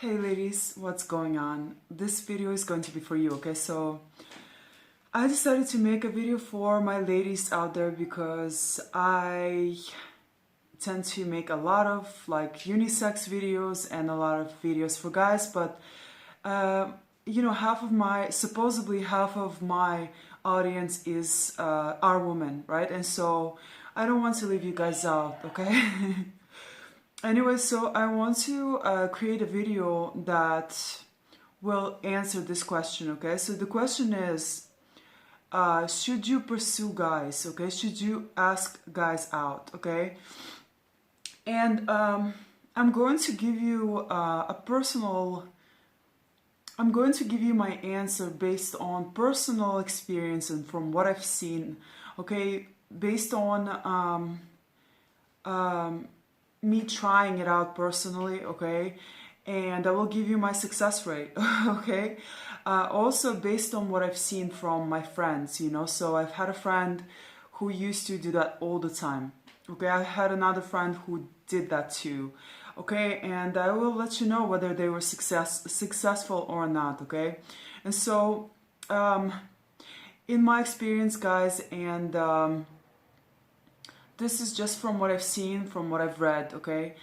Hey ladies, what's going on? This video is going to be for you, okay? So I decided to make a video for my ladies out there because I tend to make a lot of like unisex videos and a lot of videos for guys, but supposedly half of my audience is are women, right? And so I don't want to leave you guys out, okay? Anyway, so I want to create a video that will answer this question, okay? So the question is, should you pursue guys, okay? Should you ask guys out, okay? And I'm going to give you I'm going to give you my answer based on personal experience and from what I've seen, okay? Based on me trying it out personally, okay? And I will give you my success rate, okay? Also based on what I've seen from my friends, you know? So I've had a friend who used to do that all the time, okay? I had another friend who did that too, okay? And I will let you know whether they were successful or not, okay? And so, in my experience, guys, and this is just from what I've seen, from what I've read, okay?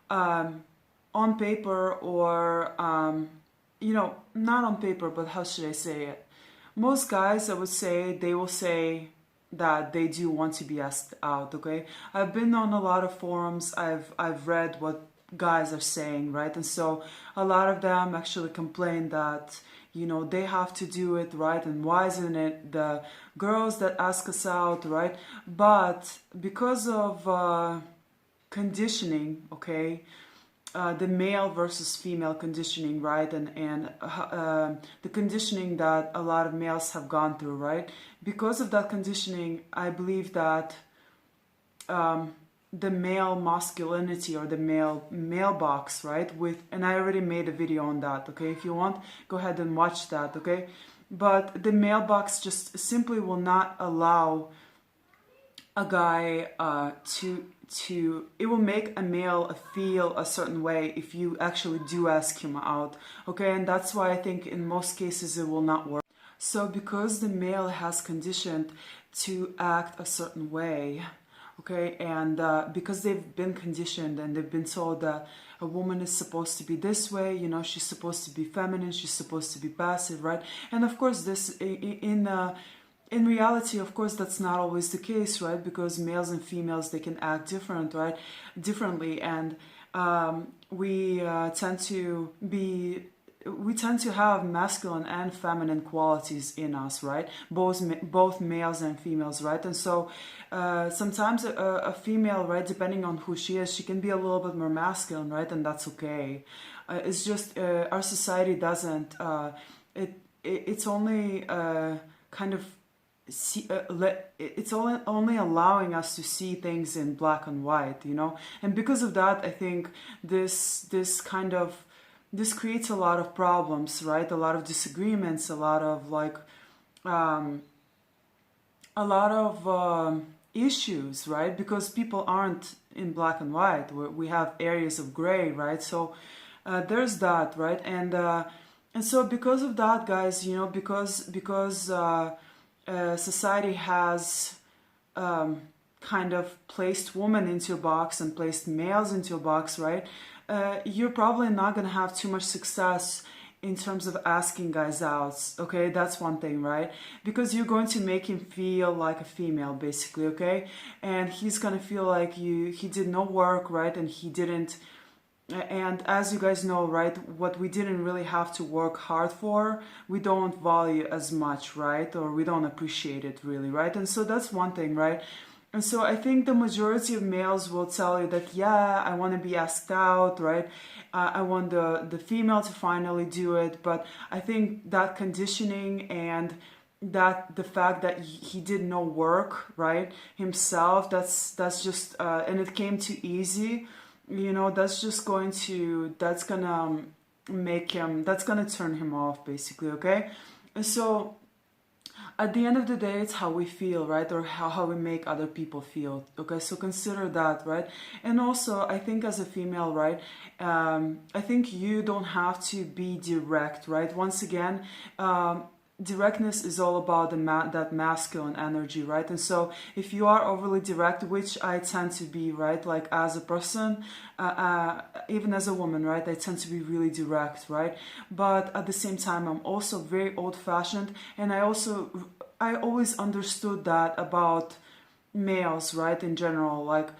On paper or, not on paper, but how should I say it? Most guys, I would say, they will say that they do want to be asked out, okay? I've been on a lot of forums, I've read what guys are saying, right? And so a lot of them actually complain that, you know, they have to do it, right? And why isn't it the girls that ask us out, right? But because of conditioning, okay, the male versus female conditioning, right? And the conditioning that a lot of males have gone through, right? Because of that conditioning, I believe that the male masculinity or the male box, right? And I already made a video on that, okay? If you want, go ahead and watch that, okay? But the male box just simply will not allow a guy it will make a male feel a certain way if you actually do ask him out, okay? And that's why I think in most cases it will not work. So because the male has conditioned to act a certain way, okay, and because they've been conditioned and they've been told that a woman is supposed to be this way, you know, she's supposed to be feminine, she's supposed to be passive, right? And of course this in reality, of course, that's not always the case, right? Because males and females, they can act differently, and we tend to have masculine and feminine qualities in us, right? Both males and females, right? And so sometimes a female, right, depending on who she is, she can be a little bit more masculine, right? And that's okay. It's just our society doesn't. It's only kind of. It's only allowing us to see things in black and white, you know, and because of that, I think this creates a lot of problems, right? A lot of disagreements, a lot of like issues, right? Because people aren't in black and white. We have areas of gray, right? So there's that, right? And so because of that, guys, you know, because society has kind of placed women into a box and placed males into a box, right? You're probably not going to have too much success in terms of asking guys out, okay? That's one thing, right? Because you're going to make him feel like a female, basically, okay? And he's going to feel like he did no work, right? And he didn't. And as you guys know, right, what we didn't really have to work hard for, we don't value as much, right? Or we don't appreciate it really, right? And so that's one thing, right? And so I think the majority of males will tell you that, yeah, I want to be asked out, right? I want the female to finally do it. But I think that conditioning and that the fact that he did no work, right, himself, that's just, and it came too easy, you know, that's gonna make him, that's gonna turn him off, basically, okay? And so at the end of the day, it's how we feel, right? Or how we make other people feel. Okay, so consider that, right? And also, I think as a female, right, I think you don't have to be direct, right? Once again, directness is all about that masculine energy, right? And so if you are overly direct, which I tend to be, right, like as a person, even as a woman, right, I tend to be really direct, right? But at the same time, I'm also very old-fashioned, and I always understood that about males, right, in general, like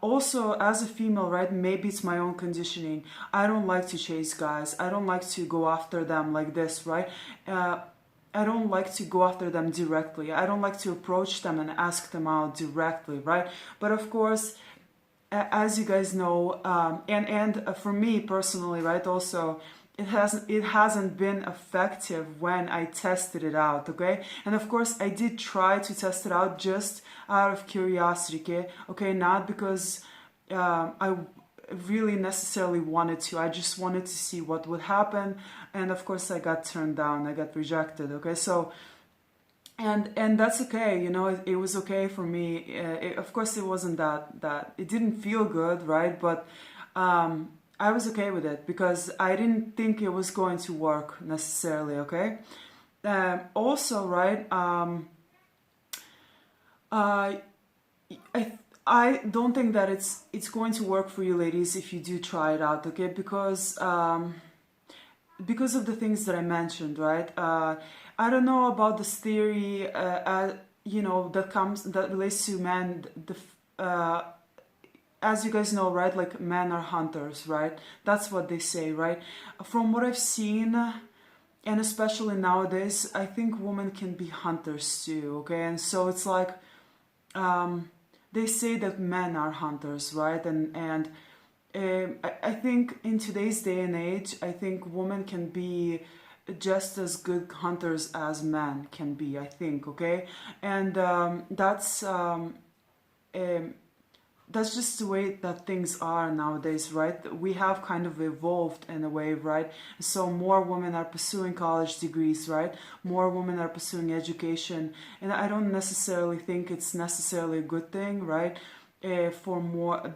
also as a female, right, maybe it's my own conditioning. I don't like to chase guys. I don't like to go after them like this, right? I don't like to go after them directly. I don't like to approach them and ask them out directly, right? But of course, as you guys know, and for me personally, right, also, it hasn't been effective when I tested it out, okay? And of course, I did try to test it out just out of curiosity, okay? Not because I really necessarily wanted to. I just wanted to see what would happen, and of course, I got turned down. I got rejected, okay? So. And that's okay, it was okay for me. Of course, it wasn't that it didn't feel good, right? But I was okay with it because I didn't think it was going to work necessarily, okay? Also, right, I I don't think that it's going to work for you ladies if you do try it out, okay? Because of the things that I mentioned, right? I don't know about this theory, that relates to men. As you guys know, right? Like men are hunters, right? That's what they say, right? From what I've seen, and especially nowadays, I think women can be hunters too, okay? And so it's like they say that men are hunters, right? And I think in today's day and age, I think women can be just as good hunters as men can be, I think, okay? And that's just the way that things are nowadays, right? We have kind of evolved in a way, right? So more women are pursuing college degrees, right? More women are pursuing education. And I don't necessarily think it's necessarily a good thing, right?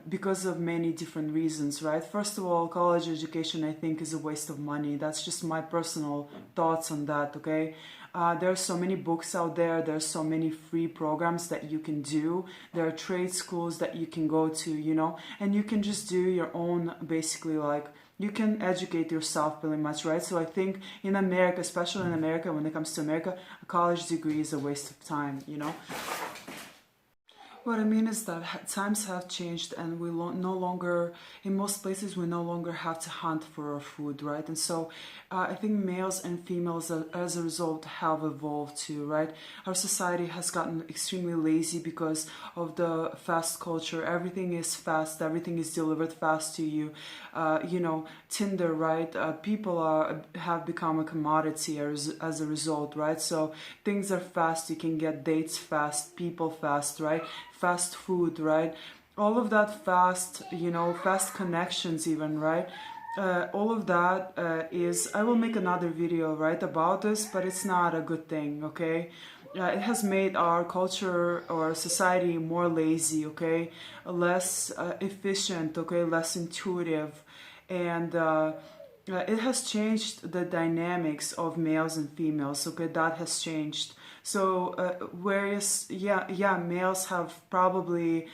Because of many different reasons, right? First of all, college education, I think, is a waste of money. That's just my personal thoughts on that, okay? There are so many books out there. There's so many free programs that you can do. There are trade schools that you can go to, and you can just do your own, basically, like, you can educate yourself pretty much, right? So I think in America, especially in America, when it comes to America, a college degree is a waste of time. What I mean is that times have changed, and we no longer, in most places, we no longer have to hunt for our food, right? And so I think males and females, as a result, have evolved too, right? Our society has gotten extremely lazy because of the fast culture. Everything is fast, everything is delivered fast to you. Tinder, right? People have become a commodity as a result, right? So things are fast, you can get dates fast, people fast, right? Fast food, right? All of that fast, fast connections even, right? All of that I will make another video, right, about this, but it's not a good thing, okay? It has made our culture or society more lazy, okay? Less efficient, okay? Less intuitive. And it has changed the dynamics of males and females, okay? That has changed. So whereas, males have probably,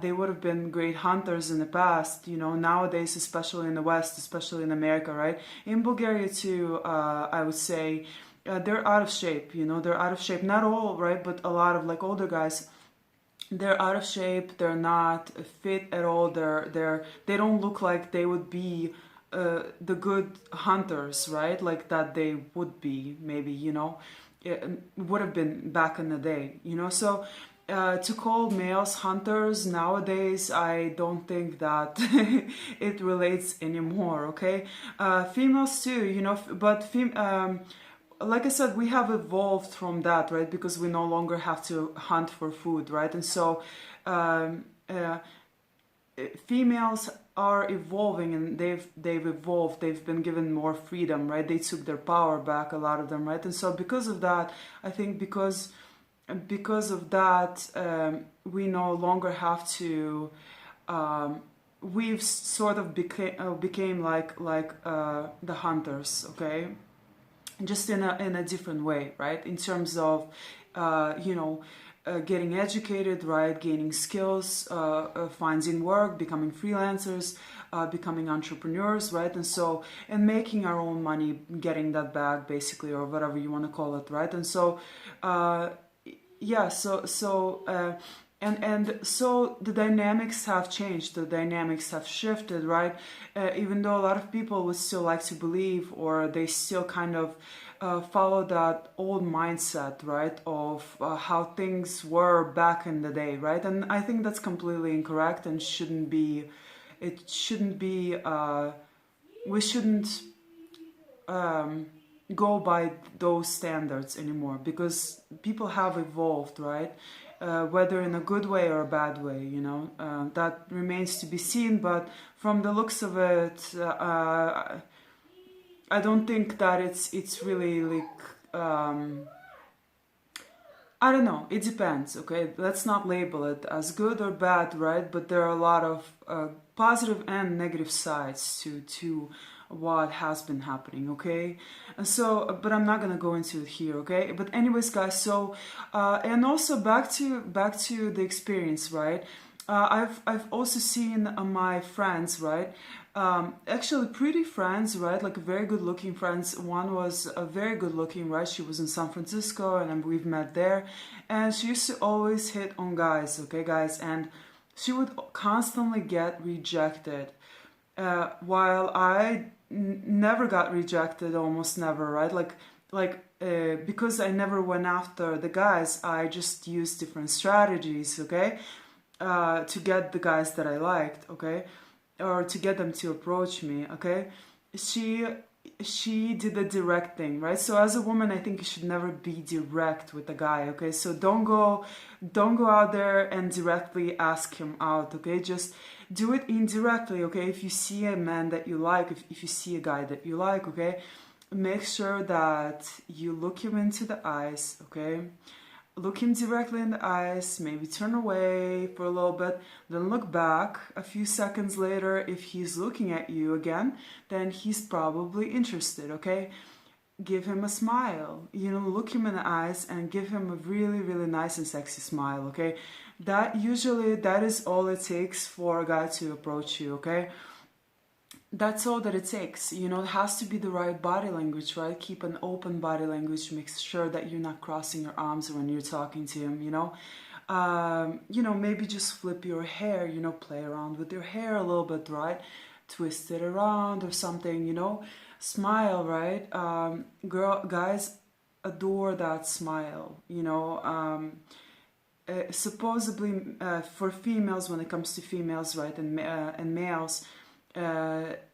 they would have been great hunters in the past, nowadays, especially in the West, especially in America, right? In Bulgaria too, I would say, they're out of shape, they're out of shape. Not all, right? But a lot of, like, older guys, they're out of shape, they're not fit at all, they don't look like they would be the good hunters, right? Like that they would be, maybe, it would have been back in the day, So to call males hunters nowadays, I don't think that it relates anymore, okay? Females too, but like I said, we have evolved from that, right? Because we no longer have to hunt for food, right? And so females are evolving, and they've evolved, they've been given more freedom, right? They took their power back, a lot of them, right? And so because of that, I think because of that, we no longer have to, we've sort of became like the hunters, okay, just in a different way, right? In terms of, getting educated, right? Gaining skills, finding work, becoming freelancers, becoming entrepreneurs, right? And so, and making our own money, getting that back, basically, or whatever you want to call it, right? And so, yeah, and so the dynamics have changed, the dynamics have shifted, right? Even though a lot of people would still like to believe, or they still kind of follow that old mindset, right, of how things were back in the day, right? And I think that's completely incorrect and shouldn't be, it shouldn't be, we shouldn't go by those standards anymore, because people have evolved, right? Whether in a good way or a bad way, that remains to be seen. But from the looks of it, I don't think that it's really like, I don't know. It depends. Okay, let's not label it as good or bad, right? But there are a lot of positive and negative sides to what has been happening. Okay, and so, but I'm not gonna go into it here. Okay, but anyways, guys. So, and also back to the experience, right? I've also seen my friends, right? Actually pretty friends, right? Like very good looking friends. One was very good looking, right? She was in San Francisco, and we've met there, and she used to always hit on guys, okay, guys, and she would constantly get rejected, while I never got rejected, almost never, right? Because I never went after the guys, I just used different strategies, okay, to get the guys that I liked, okay, or to get them to approach me, okay. She did the direct thing, right? So as a woman, I think you should never be direct with a guy, okay. So don't go out there and directly ask him out, okay. Just do it indirectly, okay. If you see a man that you like, if you see a guy that you like, okay, make sure that you look him into the eyes, okay. Look him directly in the eyes, maybe turn away for a little bit, then look back a few seconds later. If he's looking at you again, then he's probably interested, okay? Give him a smile, look him in the eyes and give him a really, really nice and sexy smile, okay? That is all it takes for a guy to approach you, okay? That's all that it takes. It has to be the right body language, right? Keep an open body language. Make sure that you're not crossing your arms when you're talking to him, maybe just flip your hair, play around with your hair a little bit, right? Twist it around or something, smile, right? Guys adore that smile, supposedly for females, when it comes to females, right, and males,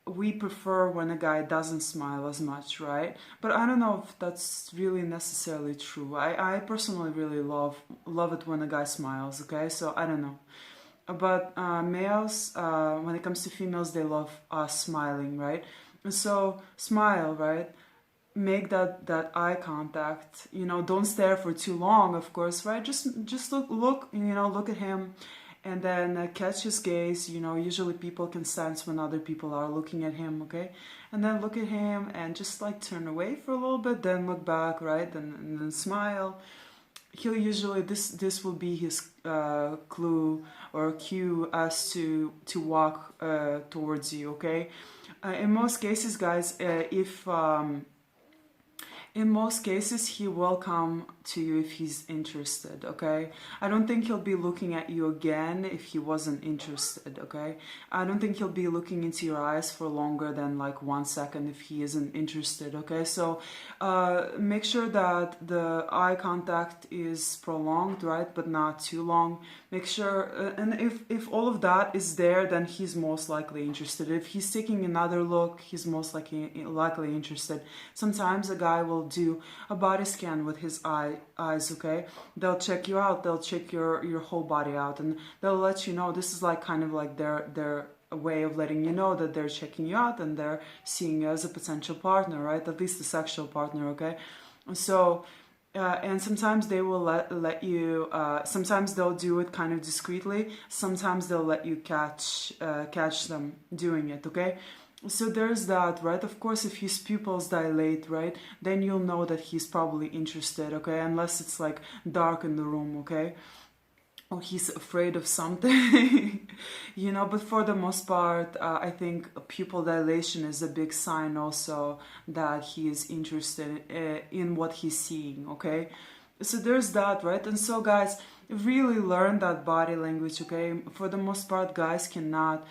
we prefer when a guy doesn't smile as much, right? But I don't know if that's really necessarily true. I personally really love it when a guy smiles, okay? So I don't know. But males, when it comes to females, they love us smiling, right? And so smile, right? Make that eye contact. Don't stare for too long, of course, right? Just look, look at him, and then catch his gaze. Usually people can sense when other people are looking at him, okay? And then look at him and just like turn away for a little bit, then look back, right? And then smile. He'll usually, this will be his clue or cue as to walk towards you, okay? In most cases, guys, in most cases, he will come to you if he's interested, okay? I don't think he'll be looking at you again if he wasn't interested, okay? I don't think he'll be looking into your eyes for longer than like 1 second if he isn't interested, okay? So make sure that the eye contact is prolonged, right? But not too long. Make sure, and if all of that is there, then he's most likely interested. If he's taking another look, he's most likely interested. Sometimes a guy will do a body scan with his eyes, okay? They'll check you out, they'll check your whole body out, and they'll let you know. This is like kind of like their a way of letting you know that they're checking you out and they're seeing you as a potential partner, right? At least a sexual partner, okay? So, and sometimes they will let you. Sometimes they'll do it kind of discreetly. Sometimes they'll let you catch them doing it. Okay, so there's that, right? Of course, if his pupils dilate, right, then you'll know that he's probably interested. Okay, unless it's like dark in the room. Okay, or he's afraid of something, but for the most part, I think pupil dilation is a big sign also that he is interested in what he's seeing, okay? So there's that, right? And so guys, really learn that body language, okay? For the most part, guys cannot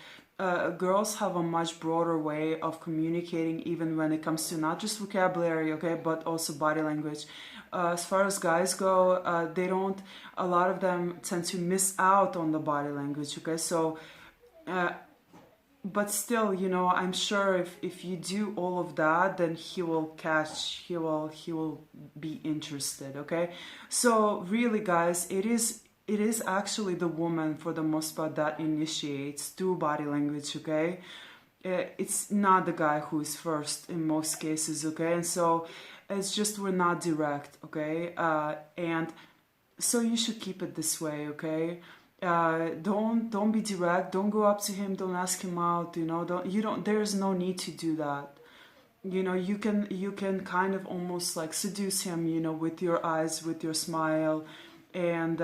girls have a much broader way of communicating, even when it comes to not just vocabulary, okay, but also body language. As far as guys go, they don't, a lot of them tend to miss out on the body language, okay? So, but still, I'm sure if you do all of that, then he will be interested, okay? So really, guys, it is actually the woman for the most part that initiates through body language, okay? It's not the guy who is first in most cases, okay? And so it's just we're not direct, okay? And so you should keep it this way, okay? Don't be direct. Don't go up to him. Don't ask him out. There's no need to do that. You can kind of almost like seduce him, with your eyes, with your smile, and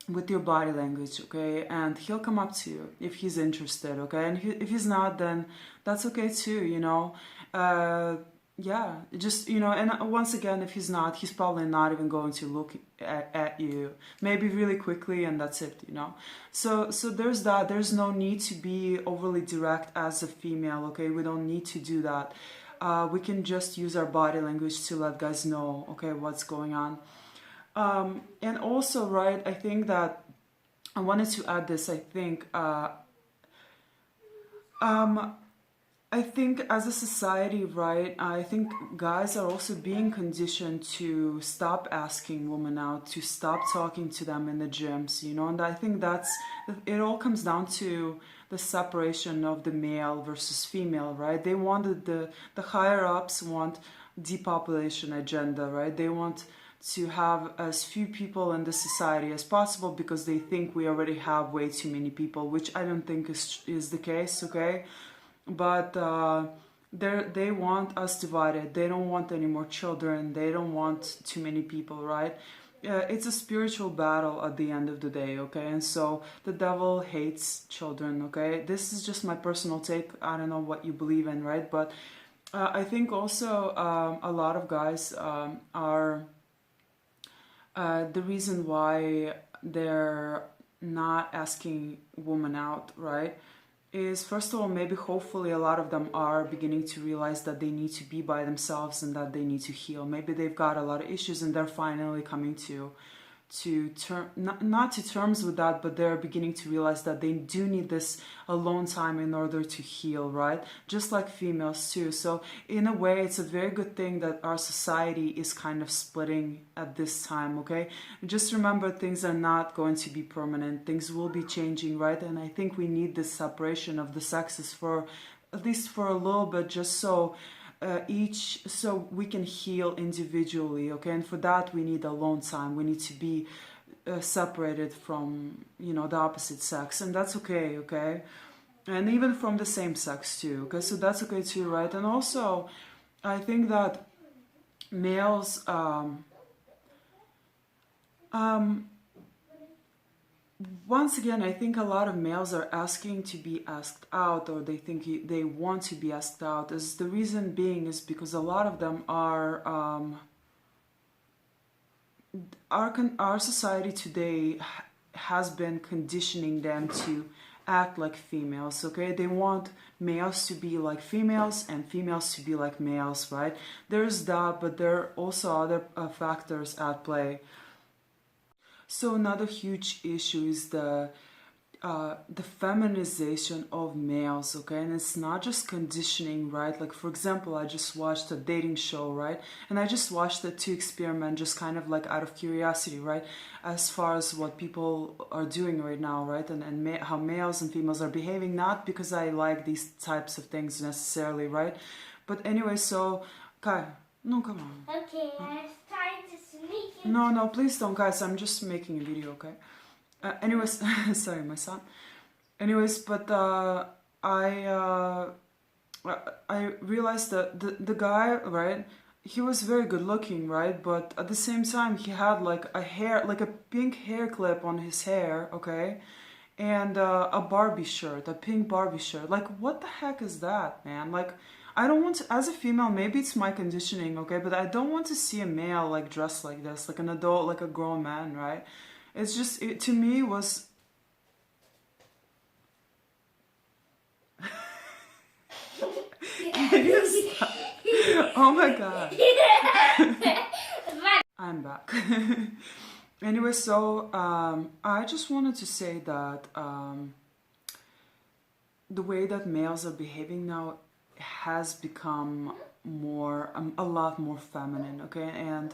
with your body language, okay? And he'll come up to you if he's interested, okay? And if he's not, then that's okay too, yeah, just, and once again, if he's not, he's probably not even going to look at you, maybe really quickly, and that's it, So there's that. There's no need to be overly direct as a female, okay? We don't need to do that. We can just use our body language to let guys know, okay, what's going on. And also, right, I think that I wanted to add this, I think as a society, right, I think guys are also being conditioned to stop asking women out, to stop talking to them in the gyms, and I think it all comes down to the separation of the male versus female, right? They wanted the higher ups want depopulation agenda, right? They want to have as few people in the society as possible because they think we already have way too many people, which I don't think is the case, okay? But they want us divided. They don't want any more children. They don't want too many people, right? It's a spiritual battle at the end of the day, okay? And so the devil hates children, okay? This is just my personal take. I don't know what you believe in, right? But I think also a lot of guys are the reason why they're not asking women out, right? Is first of all, maybe hopefully a lot of them are beginning to realize that they need to be by themselves and that they need to heal. Maybe they've got a lot of issues and they're finally coming to not to terms with that, but they're beginning to realize that they do need this alone time in order to heal, right? Just like females too. So in a way, it's a very good thing that our society is kind of splitting at this time, okay? Just remember, things are not going to be permanent. Things will be changing, right? And I think we need this separation of the sexes for at least for a little bit, just so so we can heal individually, okay? And for that we need alone time. We need to be separated from the opposite sex, and that's okay, and even from the same sex too, okay? So that's okay too, right? And also I think that males once again, I think a lot of males are asking to be asked out, or they think they want to be asked out. As the reason being is because a lot of them are our society today has been conditioning them to act like females, okay? They want males to be like females and females to be like males, right? There's that, but there are also other factors at play. So another huge issue is the feminization of males, okay? And it's not just conditioning, right? Like, for example, I just watched a dating show, right? And I just watched it to experiment, just kind of like out of curiosity, right? As far as what people are doing right now, right? And how males and females are behaving, not because I like these types of things necessarily, right? But anyway, so, Kai, no, come on. Okay, I was trying to sneak in. No, please don't, guys. I'm just making a video, okay? Anyways, sorry, my son. Anyways, but I realized that the guy, right? He was very good looking, right? But at the same time, he had like like a pink hair clip on his hair, okay? And a Barbie shirt, a pink Barbie shirt. Like, what the heck is that, man? Like, I don't want to, as a female, maybe it's my conditioning, okay? But I don't want to see a male like dressed like this, like an adult, like a grown man, right? It's just, to me, was. Can you stop? Oh my god. I'm back. Anyway, so I just wanted to say that the way that males are behaving now has become a lot more feminine, okay? And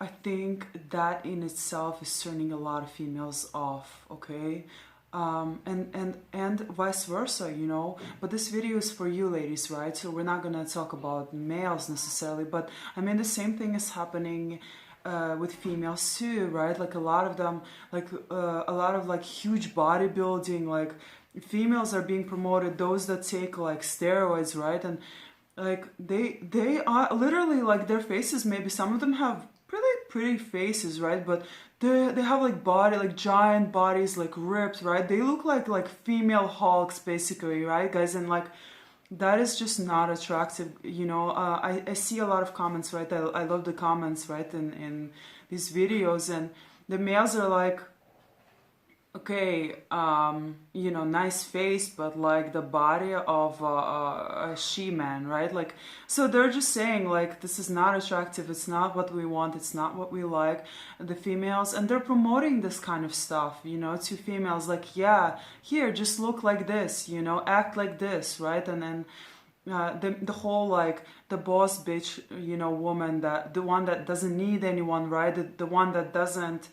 I think that in itself is turning a lot of females off, okay? And vice versa, you know. But this video is for you ladies, right? So we're not gonna talk about males necessarily, but I mean the same thing is happening with females too, right? Like a lot of them, like a lot of like huge bodybuilding, like females are being promoted, those that take like steroids, right? And like they are literally like their faces, maybe some of them have pretty faces, right? But they have like giant bodies, like ripped, right? They look like female hulks basically, right, guys? And like that is just not attractive, you know. I see a lot of comments, right? I love the comments, right, in these videos, and the males are like, okay, you know, nice face, but like the body of a she-man, right? Like, so they're just saying like, this is not attractive, it's not what we want, it's not what we like, the females, and they're promoting this kind of stuff, you know, to females, like, yeah, here, just look like this, you know, act like this, right? And then the whole like the boss bitch, you know, woman, that the one that doesn't need anyone, right? The one that doesn't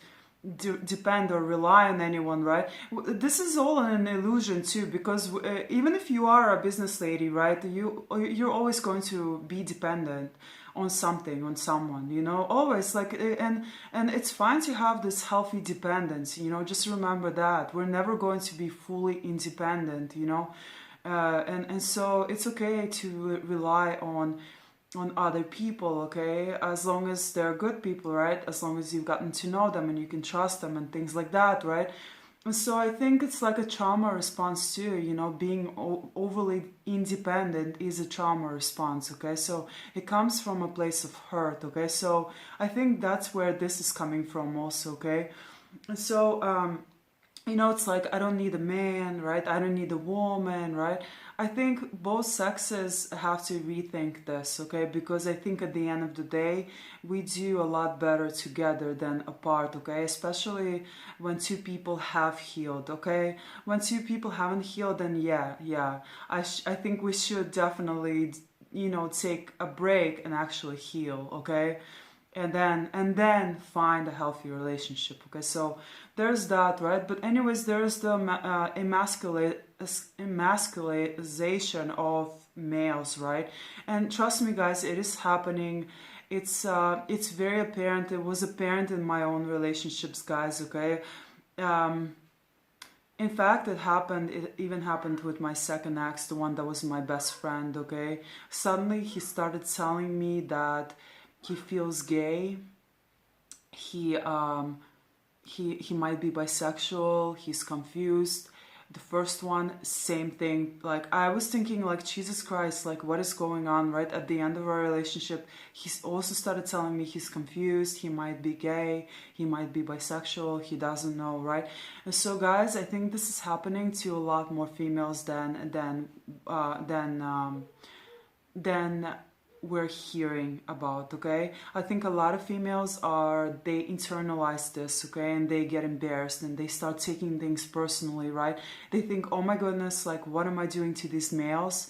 depend or rely on anyone, right? This is all an illusion too, because even if you are a business lady, right, you're always going to be dependent on something, on someone, you know, always, like, and it's fine to have this healthy dependence, you know. Just remember that we're never going to be fully independent, you know. And so it's okay to rely on other people, okay, as long as they're good people, right? As long as you've gotten to know them and you can trust them and things like that, right? And so I think it's like a trauma response too, you know. Being overly independent is a trauma response, okay? So it comes from a place of hurt, okay? So I think that's where this is coming from also, okay? And so you know, it's like, I don't need a man, right? I don't need a woman, right? I think both sexes have to rethink this, okay? Because I think at the end of the day, we do a lot better together than apart, okay? Especially when two people have healed, okay? When two people haven't healed, then yeah. I think we should definitely, you know, take a break and actually heal, okay? And then find a healthy relationship, okay? So there's that, right? But anyways, there's the emasculation of males, right? And trust me, guys, it is happening. It's very apparent. It was apparent in my own relationships, guys, okay? In fact, it even happened with my second ex, the one that was my best friend, okay? Suddenly he started telling me that he feels gay. He might be bisexual. He's confused. The first one, same thing. Like, I was thinking, like, Jesus Christ, like, what is going on, right? At the end of our relationship, he also started telling me he's confused. He might be gay. He might be bisexual. He doesn't know, right? And so, guys, I think this is happening to a lot more females than we're hearing about, okay? I think a lot of females they internalize this, okay, and they get embarrassed and they start taking things personally, right? They think, oh my goodness, like, what am I doing to these males?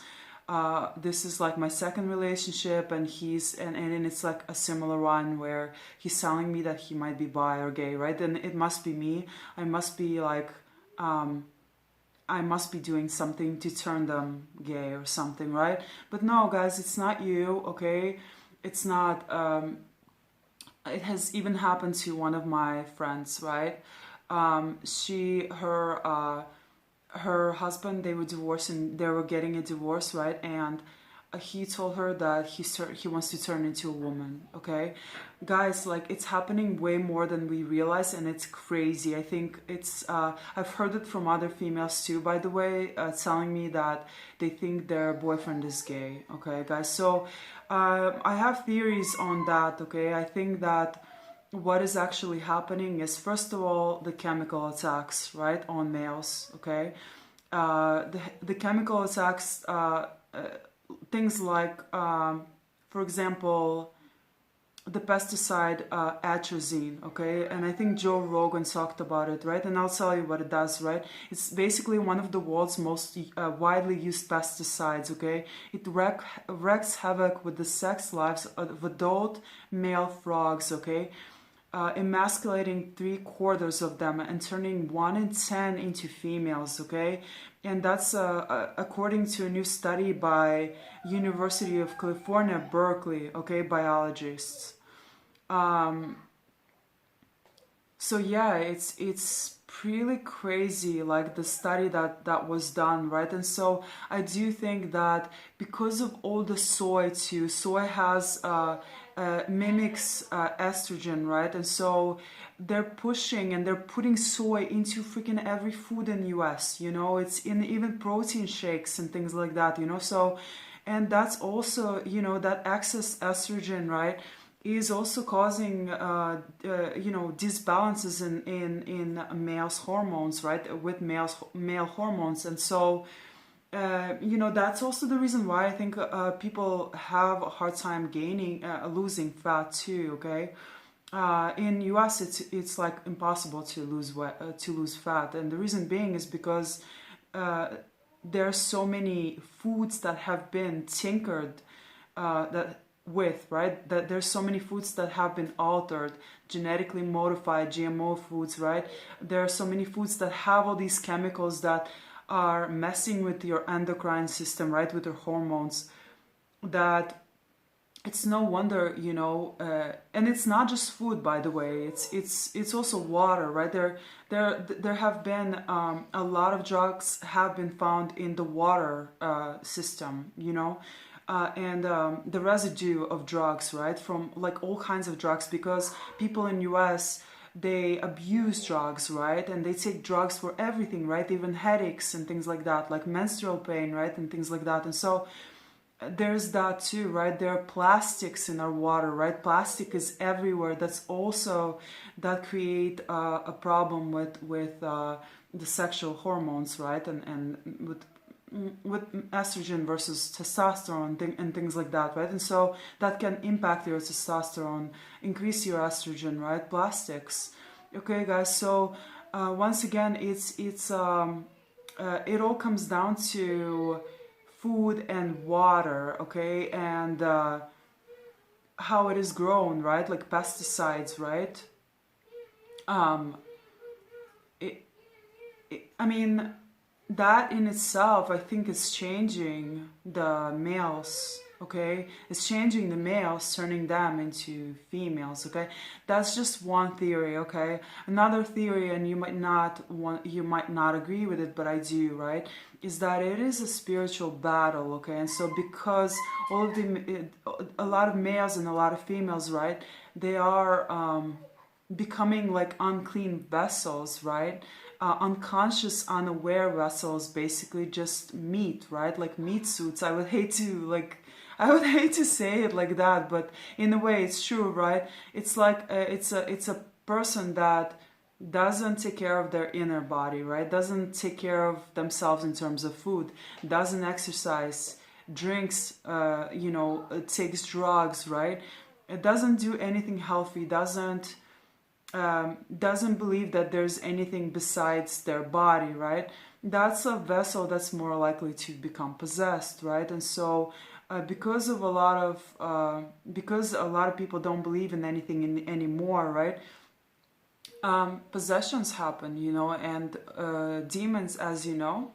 This is like my second relationship, and and it's like a similar one where he's telling me that he might be bi or gay, right? And it must be me. I must be like, I must be doing something to turn them gay or something, right? But no, guys, it's not you, okay? It's not. It has even happened to one of my friends, right? Her husband, they were divorcing, they were getting a divorce, right? And he told her that he wants to turn into a woman, okay? Guys, like, it's happening way more than we realize, and it's crazy. I think I've heard it from other females too, by the way, telling me that they think their boyfriend is gay, okay, guys? So I have theories on that, okay? I think that what is actually happening is, first of all, the chemical attacks, right, on males, okay? The chemical attacks, things like, for example, the pesticide atrazine, okay? And I think Joe Rogan talked about it, right? And I'll tell you what it does, right? It's basically one of the world's most widely used pesticides, okay? It wreaks havoc with the sex lives of adult male frogs, okay? Emasculating 3/4 of them and turning 1 in 10 into females, okay? And that's according to a new study by University of California, Berkeley, okay, biologists. So yeah, it's really crazy, like the study that was done, right? And so I do think that because of all the soy too, soy has mimics estrogen, right? And so they're pushing and they're putting soy into freaking every food in the US, you know, it's in even protein shakes and things like that, you know. So, and that's also, you know, that excess estrogen, right, is also causing you know, disbalances in males' hormones, right, with male hormones. And so you know, that's also the reason why I think people have a hard time losing fat too, okay? In US, it's like impossible to lose fat, and the reason being is because there are so many foods that have been tinkered right? That there's so many foods that have been altered, genetically modified, GMO foods, right? There are so many foods that have all these chemicals that are messing with your endocrine system, right, with your hormones, that it's no wonder, you know, and it's not just food, by the way, it's also water, right? There have been a lot of drugs have been found in the water system, you know, and the residue of drugs, right, from like all kinds of drugs, because people in US, they abuse drugs, right? And they take drugs for everything, right? Even headaches and things like that, like menstrual pain, right? And things like that. And so there's that too, right? There are plastics in our water, right? Plastic is everywhere. That's also, that create a problem with the sexual hormones, right? And with estrogen versus testosterone and things like that, right? And so that can impact your testosterone, increase your estrogen, right? Plastics. Okay, guys. So once again, it all comes down to food and water, okay, and how it is grown, right? Like pesticides, right? I mean, that in itself, I think, is changing the males, okay? It's changing the males, turning them into females, okay? That's just one theory, okay? Another theory, and you might not agree with it, but I do, right? Is that it is a spiritual battle, okay? And so because a lot of males and a lot of females, right? They are becoming like unclean vessels, right? Unconscious, unaware vessels, basically just meat, right? Like meat suits. I would hate to say it like that, but in a way it's true, right? It's like it's a person that doesn't take care of their inner body, right? Doesn't take care of themselves in terms of food, doesn't exercise, drinks, takes drugs, right? It doesn't do anything healthy, doesn't believe that there's anything besides their body, right? That's a vessel that's more likely to become possessed, right? And so because a lot of people don't believe in anything anymore, right? Possessions happen, and demons, as you know,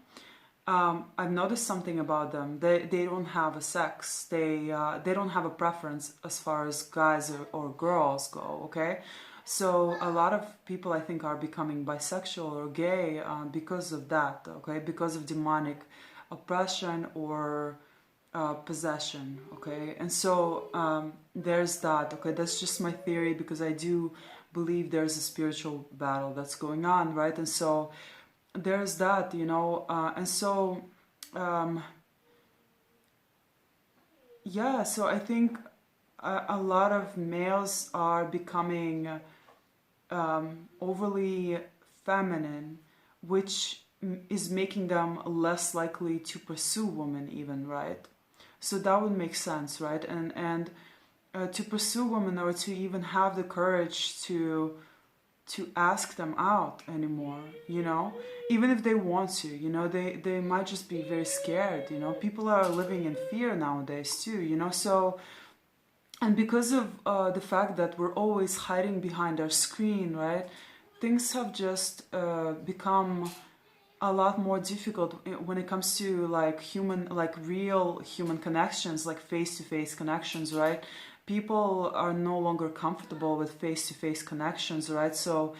I've noticed something about them. They don't have a sex. They don't have a preference as far as guys or girls go. Okay, so a lot of people, I think, are becoming bisexual or gay because of that. Okay, because of demonic oppression or possession. Okay, and so there's that. Okay, that's just my theory, because I do believe there's a spiritual battle that's going on, right? And so there's that, and so yeah, so I think a lot of males are becoming overly feminine, which is making them less likely to pursue women even, right? So that would make sense, right? And to pursue women, or to even have the courage to ask them out anymore, even if they want to, they might just be very scared. People are living in fear nowadays too, so, and because of the fact that we're always hiding behind our screen, right, things have just become a lot more difficult when it comes to real human connections, like face-to-face connections, right? People are no longer comfortable with face-to-face connections, right? So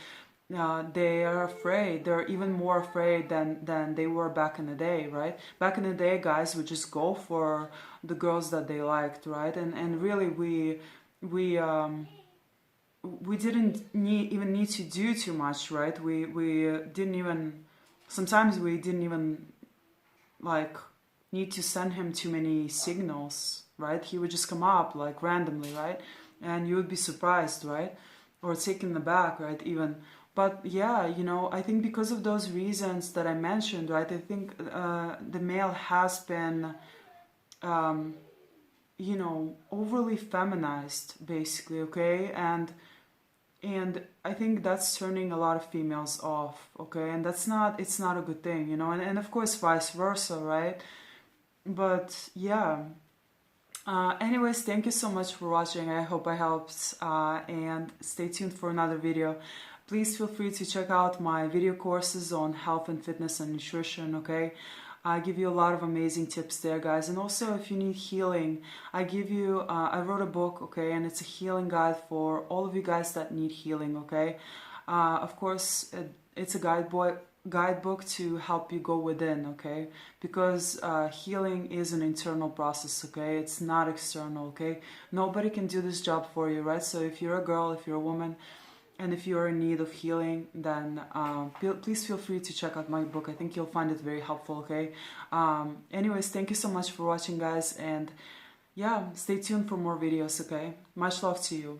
they are afraid. They're even more afraid than they were back in the day, right? Back in the day, guys would just go for the girls that they liked, right? And really, we didn't even need to do too much, right? We didn't even, sometimes we didn't even need to send him too many signals, right? He would just come up randomly, right? And you would be surprised, right? Or taken aback, right? Even. But yeah, I think because of those reasons that I mentioned, right? I think the male has been, overly feminized, basically, okay? And I think that's turning a lot of females off, okay? And it's not a good thing, and of course vice versa, right? But yeah. Anyways, thank you so much for watching. I hope I helped, and stay tuned for another video. Please feel free to check out my video courses on health and fitness and nutrition, okay? I give you a lot of amazing tips there, guys. And also, if you need healing, I wrote a book, okay? And it's a healing guide for all of you guys that need healing, okay? Of course, it's a guidebook to help you go within, okay? Because healing is an internal process, okay? It's not external, okay? Nobody can do this job for you, right? So if you're a girl, if you're a woman, and if you're in need of healing, then please feel free to check out my book. I think you'll find it very helpful, okay? Anyways, thank you so much for watching, guys, and yeah, stay tuned for more videos, okay? Much love to you.